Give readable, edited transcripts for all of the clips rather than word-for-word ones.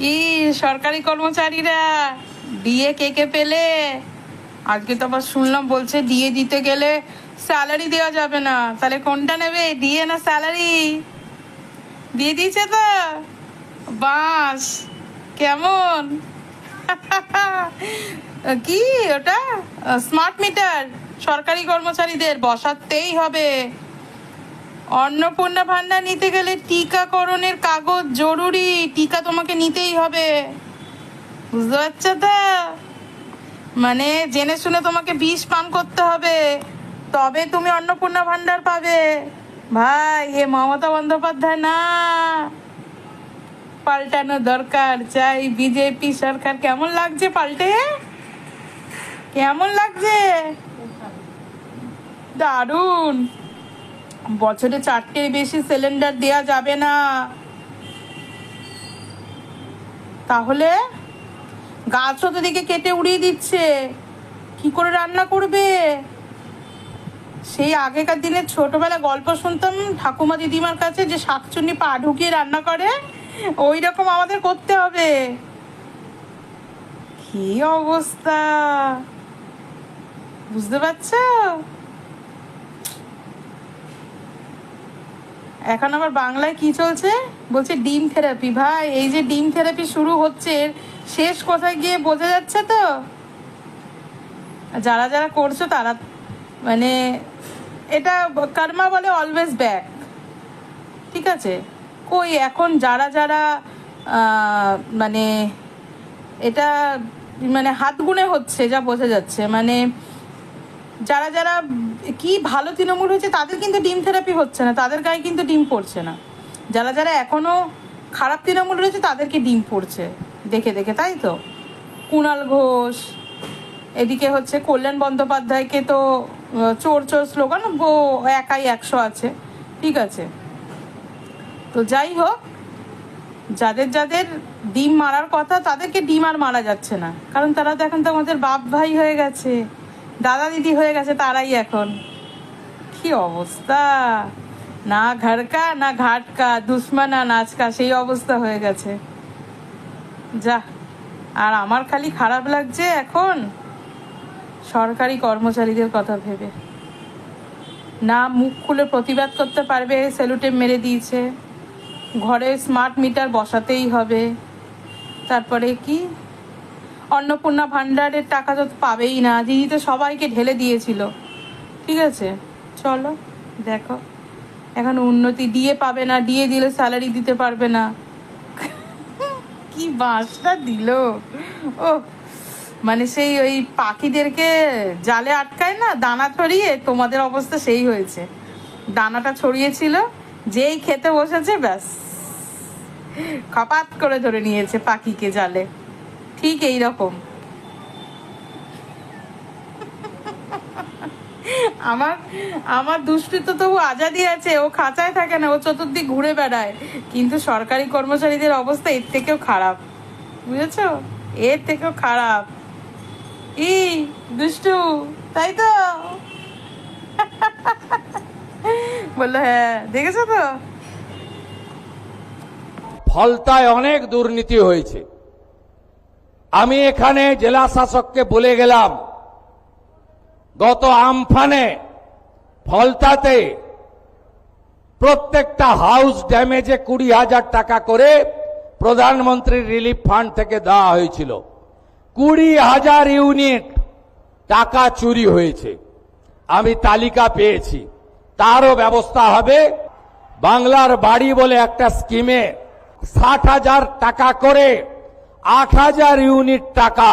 কি সরকারি কর্মচারীরা ডিএ কে কে পেলে? আজকে তো আবার শুনলাম বলছে ডিএ দিতে গেলে স্যালারি দেওয়া যাবে না। তাহলে কোনটা নেবে, ডিএ না স্যালারি? দিয়ে দিয়েছে তো বাস। কেমন কি ওটা? স্মার্ট মিটার সরকারি কর্মচারীদের বসাতেই হবে। অন্নপূর্ণা ভান্ডার নিতে গেলে টিকাকরণের কাগজ জরুরি, টিকা তোমাকে নিতেই হবে, বুঝতে পারছো তো? মানে জেনে শুনে তোমাকে বিষ পান করতে হবে, তবে তুমি অন্নপূর্ণা ভান্ডার পাবে। ভাই এ মমতা বন্দ্যোপাধ্যায় না, পাল্টানো দরকার। চাই বিজেপি সরকার। কেমন লাগছে পাল্টে? কেমন লাগছে? দারুণ। বছরে 4টের বেশি সিলিন্ডার দেয়া যাবে না। তাহলে গাছও তো দিকে কেটে উড়িয়ে দিচ্ছে, কি করে রান্না করবে? সেই আগেকার দিনের ছোটবেলা গল্প শুনতাম ঠাকুমা দিদিমার কাছে, যে শাকচুন্নি পা ঢুকিয়ে রান্না করে, ওই রকম আমাদের করতে হবে। কি অবস্থা, বুঝতে পারছো? এখন আবার বাংলায় কি চলছে বলছে, ডিম থেরাপি। ভাই এই যে ডিম থেরাপি শুরু হচ্ছে, শেষ কোথায় গিয়ে বোঝা যাচ্ছে তো? যারা যারা করছো তারা মানে এটা কর্মা বলে অলওয়েজ ব্যাক, ঠিক আছে? কই এখন যারা যারা মানে এটা মানে হাত গুনে হচ্ছে, যা বোঝা যাচ্ছে, মানে যারা যারা কি ভালো তৃণমূল হয়েছে তাদের কিন্তু ডিম থেরাপি হচ্ছে না, তাদের গায়ে কিন্তু ডিম পড়ছে না। যারা যারা এখনো খারাপ তৃণমূল রয়েছে তাদেরকে ডিম পড়ছে দেখে দেখে, তাই তো? কুণাল ঘোষ, এদিকে হচ্ছে কল্যাণ বন্দ্যোপাধ্যায়কে তো চোর চোর স্লোগান, একাই 100 আছে, ঠিক আছে? তো যাই হোক, যাদের যাদের ডিম মারার কথা তাদেরকে ডিম আর মারা যাচ্ছে না, কারণ তারা তো এখন তো আমাদের বাপ ভাই হয়ে গেছে, দাদা দিদি হয়ে গেছে। তারাই এখন কি অবস্থা, না ঘরকা না ঘাটকা, দুশ্মনা নাচকা, সেই অবস্থা হয়ে গেছে। যা, আর আমার খালি খারাপ লাগছে এখন সরকারি কর্মচারীদের কথা ভেবে। না মুখ খুলে প্রতিবাদ করতে পারবে, সেলুটে মেরে দিয়েছে। ঘরে স্মার্ট মিটার বসাতেই হবে। তারপরে কি অন্নপূর্ণা ভান্ডারের টাকা তো পাবেই না, দিদি তো সবাইকে ঢেলে দিয়েছিল, ঠিক আছে? চলো দেখো এখন উন্নতি। ডিএ পাবে না, ডিএ দিলে স্যালারি দিতে পারবে না। কি বাঁশটা দিল ও, মানে সেই ওই পাখিদেরকে জালে আটকায় না দানা ছড়িয়ে, তোমাদের অবস্থা সেই হয়েছে। দানাটা ছড়িয়েছিল, যেই খেতে বসেছে ব্যাস খপাত করে ধরে নিয়েছে পাখিকে জালে। ঠিক এই রকম আমার আমার দুষ্টু তো তবু আজাদি আছে, ও খাঁচায় থাকে না, ও চতুর্দিক ঘুরে বেড়ায়। কিন্তু সরকারি কর্মচারীদের অবস্থা এর থেকেও খারাপ, বুঝেছো? এর থেকেও খারাপ। ই দুষ্টু, তাই তো? বললো হ্যাঁ, দেখেছো তো? ফলতায় অনেক দুর্নীতি হয়েছে। আমি এখানে জেলা শাসককে বলে গেলাম, গত আমফানে ফলতাতে প্রত্যেকটা হাউস ড্যামেজে 20,000 টাকা করে প্রধানমন্ত্রী রিলিফ ফান্ড থেকে দেওয়া হয়েছিল। 20,000 ইউনিট টাকা চুরি হয়েছে, আমি তালিকা পেয়েছি, তারও ব্যবস্থা হবে। বাংলার বাড়ি বলে একটা স্কিমে 60,000 টাকা করে 8,000 ইউনিট টাকা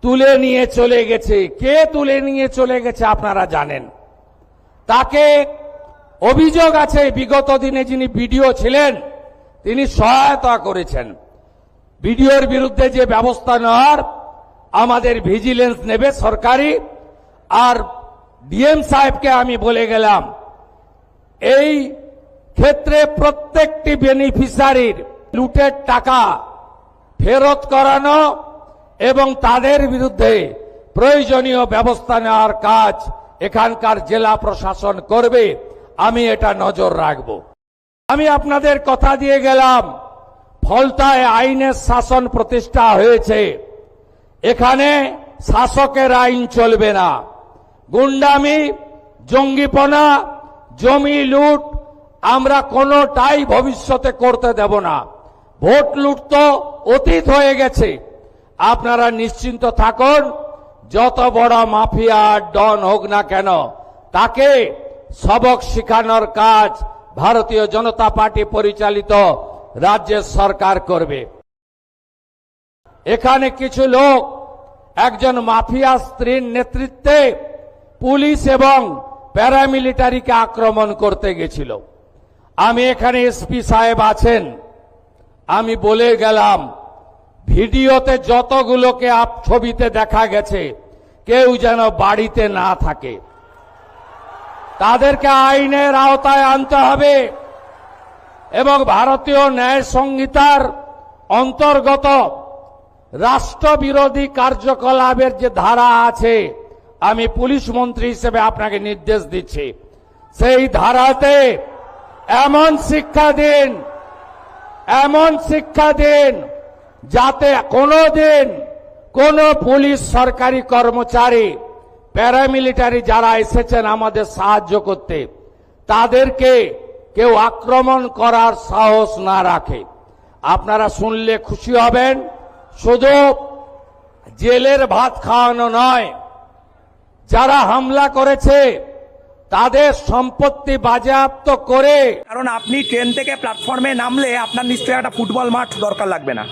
তুলে নিয়ে চলে গেছে। কে তুলে নিয়ে চলে গেছে আপনারা জানেন। তাকে অভিযোগ আছে বিগত দিনে যিনি বিডিও ছিলেন তিনি সহায়তা করেছেন। বিডিওর বিরুদ্ধে যে ব্যবস্থা নেওয়ার আমাদের ভিজিলেন্স নেবে সরকারি। আর ডিএম সাহেবকে আমি বলে গেলাম, এই ক্ষেত্রে প্রত্যেকটি বেনিফিশিয়ারির লুটের টাকা ফেরত করানো এবং তাদের বিরুদ্ধে প্রয়োজনীয় ব্যবস্থা নেওয়ার কাজ এখানকার জেলা প্রশাসন করবে। আমি এটা নজর রাখব। আমি আপনাদের কথা দিয়ে গেলাম, ফলতায় আইনের শাসন প্রতিষ্ঠা হয়েছে। এখানে শাসকের আইন চলবে না। গুন্ডামি, জঙ্গিপনা, জমি লুট আমরা কোনোটাই ভবিষ্যতে করতে দেব না। ভোট লুট তো অতীত হয়ে গেছে। আপনারা নিশ্চিন্ত থাকুন, যত বড় মাফিয়া ডন হোক না কেন তাকে সবক শেখানোর কাজ ভারতীয় জনতা পার্টি পরিচালিত রাজ্যের সরকার করবে। এখানে কিছু লোক একজন মাফিয়া স্ত্রীর নেতৃত্বে পুলিশ এবং প্যারামিলিটারিকে আক্রমণ করতে গেছিল। আমি এখানে এসপি সাহেব আছেন, আমি বলে গেলাম ভিডিওতে যতগুলোকে ছবিতে দেখা গেছে কেউ যেন বাড়িতে না থাকে। তাদেরকে আইনের আওতায় আনতে হবে এবং ভারতীয় ন্যায় সংহিতার অন্তর্গত রাষ্ট্রবিরোধী কার্যকলাপের যে ধারা আছে, আমি পুলিশ মন্ত্রী হিসেবে আপনাকে নির্দেশ দিচ্ছি, সেই ধারাতে এমন শিক্ষা দিন যাতে কোনোদিন কোন পুলিশ সরকারি কর্মচারী, প্যারামিলিটারি যারা এসেছেন আমাদের সাহায্য করতে, তাদেরকে কেউ আক্রমণ করার সাহস না রাখে। আপনারা শুনলে খুশি হবেন, শুধু জেলের ভাত খাওয়ানো নয়, যারা হামলা করেছে তাদের সম্পত্তি বাজেয়াপ্ত করে। কারণ আপনি ট্রেন থেকে প্ল্যাটফর্মে নামলে আপনার নিশ্চয়ই একটা ফুটবল মাঠ দরকার লাগবে না।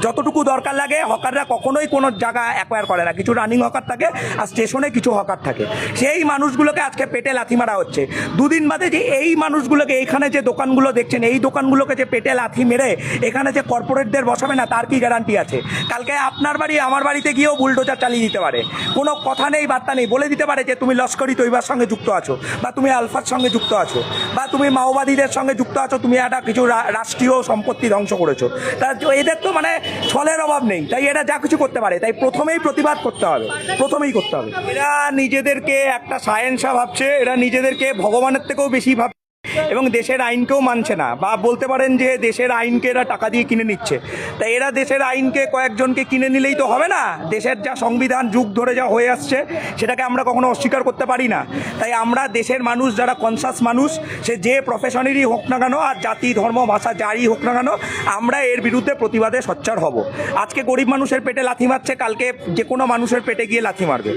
যতটুকু দরকার লাগে হকাররা কখনোই কোনো জায়গা অ্যাকোয়ার করে না। কিছু রানিং হকার থাকে আর স্টেশনে কিছু হকার থাকে। সেই মানুষগুলোকে আজকে পেটে লাথি মারা হচ্ছে। দুদিন বাদে যে এই মানুষগুলোকে, এইখানে যে দোকানগুলো দেখছেন, এই দোকানগুলোকে যে পেটে লাথি মেরে এখানে যে কর্পোরেটদের বসাবে না, তার কি গ্যারান্টি আছে? কালকে আপনার বাড়ি আমার বাড়িতে গিয়েও বুলডোজার চালিয়ে দিতে পারে। কোনো কথা নেই, বার্তা নেই, বলে দিতে পারে যে তুমি লস্করি তৈবার সঙ্গে যুক্ত আছো, বা তুমি আলফার সঙ্গে যুক্ত আছো, বা তুমি মাওবাদীদের সঙ্গে যুক্ত আছো, তুমি একটা কিছু রাষ্ট্রীয় সম্পত্তি ধ্বংস করেছো। তা এদের তো মানে ছলের অভাব নেই, তাই এরা যা কিছু করতে পারে। তাই প্রথমেই প্রতিবাদ করতে হবে, প্রথমেই করতে হবে। এরা নিজেদেরকে একটা সায়েন্সা ভাবছে, এরা নিজেদেরকে ভগবানের থেকেও বেশি ভাবছে এবং দেশের আইনকেও মানছে না, বা বলতে পারেন যে দেশের আইনকে এরা টাকা দিয়ে কিনে নিচ্ছে। তাই এরা দেশের আইনকে কয়েকজনকে কিনে নিলেই তো হবে না। দেশের যা সংবিধান যুগ ধরে যা হয়ে আসছে সেটাকে আমরা কখনো অস্বীকার করতে পারি না। তাই আমরা দেশের মানুষ, যারা কনসাস মানুষ, সে যে প্রফেশনেরই হোক না কেন, আর জাতি ধর্ম ভাষা যারই হোক না কেন, আমরা এর বিরুদ্ধে প্রতিবাদে সোচ্চার হব। আজকে গরিব মানুষের পেটে লাথি মারছে, কালকে যে কোনো মানুষের পেটে গিয়ে লাথি মারবে।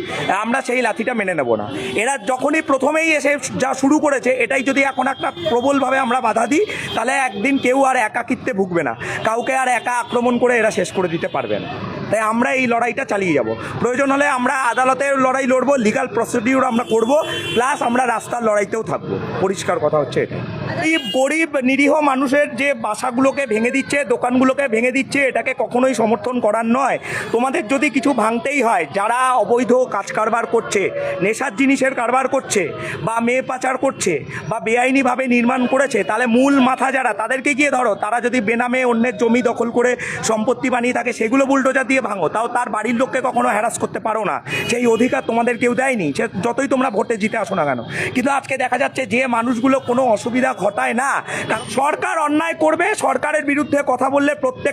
আমরা সেই লাথিটা মেনে নেব না। এরা যখনই প্রথমেই এসে যা শুরু করেছে, এটাই যদি এখন একটা প্রবলভাবে আমরা বাধা দিই, তাহলে একদিন কেউ আর একাকিত্বে ভুগবে না, কাউকে আর একা আক্রমণ করে এরা শেষ করে দিতে পারবে না। তাই আমরা এই লড়াইটা চালিয়ে যাব। প্রয়োজন হলে আমরা আদালতের লড়াই লড়বো, লিগাল প্রসিডিউর আমরা করব, প্লাস আমরা রাস্তার লড়াইতেও থাকবো। পরিষ্কার কথা হচ্ছে এটা। এই গরিব নিরীহ মানুষের যে বাসাগুলোকে ভেঙে দিচ্ছে, দোকানগুলোকে ভেঙে দিচ্ছে, এটাকে কখনোই সমর্থন করার নয়। তোমাদের যদি কিছু ভাঙতেই হয়, যারা অবৈধ কাজ কারবার করছে, নেশার জিনিসের কারবার করছে, বা মেয়ে পাচার করছে, বা বেআইনিভাবে নির্মাণ করেছে, তাহলে মূল মাথা যারা, তাদেরকে গিয়ে ধরো। তারা যদি বেনামে অন্যের জমি দখল করে সম্পত্তি বানিয়ে থাকে, সেগুলো বুলডোজার দিয়ে ভাঙো। তাও তার বাড়ির লোককে কখনো হ্যারাস করতে পারো না, সেই অধিকার তোমাদের কেউ দেয়নি, সে যতই তোমরা ভোটে জিতে আসো না কেন। কিন্তু আজকে দেখা যাচ্ছে যে মানুষগুলো কোনো অসুবিধা ঘটায় না, কারণ সরকার অন্যায় করবে, সরকারের বিরুদ্ধে কথা বললে প্রত্যেক